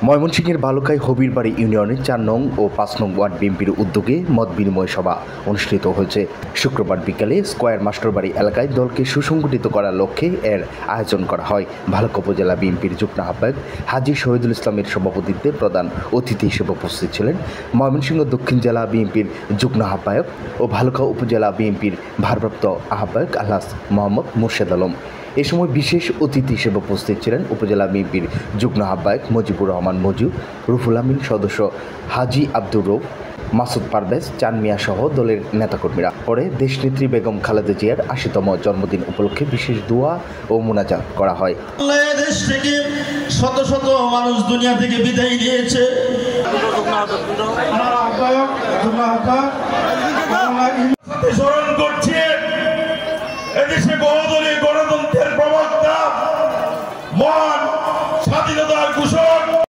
ময়মনসিংহের ভালুকায় হবিরবাড়ি ইউনিয়নের ৪ নং ও ৫ নং ওয়ার্ড বিএনপির উদ্যোগে মত বিনিময় সভা অনুষ্ঠিত হয়েছে। শুক্রবার বিকালে স্কয়ার মাস্টারবাড়ি এলাকায় দলকে সুসংগঠিত করার লক্ষ্যে এর আয়োজন করা হয়। ভালুকা উপজেলা বিএনপির যুগ্ম আহ্বায়ক হাজী শহীদুল ইসলামের সভাপতিত্বে প্রধান অতিথি হিসেবে উপস্থিত ছিলেন ময়মনসিংহ দক্ষিণ জেলা বিএনপির যুগ্ম আহ্বায়ক ও ভালুকা উপজেলা বিএনপির ভারপ্রাপ্ত আহ্বায়ক আলহাজ মোহাম্মদ মোর্শেদ আলম। এ সময় বিশেষ অতিথি হিসেবে উপস্থিত ছিলেন উপজেলা বিএনপির যুগ্ম আহ্বায়ক মুজিবুর রহমান মজু, রুহুল আমিন সদস্য হাজী আব্দুর রৌফ, মাসুদ পারভেজ, চান মিয়া সহ দলের নেতাকর্মীরা। পরে দেশনেত্রী বেগম খালেদা জিয়ার ৮০তম জন্মদিন উপলক্ষে বিশেষ দোয়া ও মোনাজাত করা হয়। বাংলাদেশ থেকে শত শত মানুষ দুনিয়া থেকে বিদায় নিয়েছে। স্মরণ করছে এদেশে বহুদলীয় গণতন্ত্রের প্রবক্তা, মহান স্বাধীনতার ঘোষক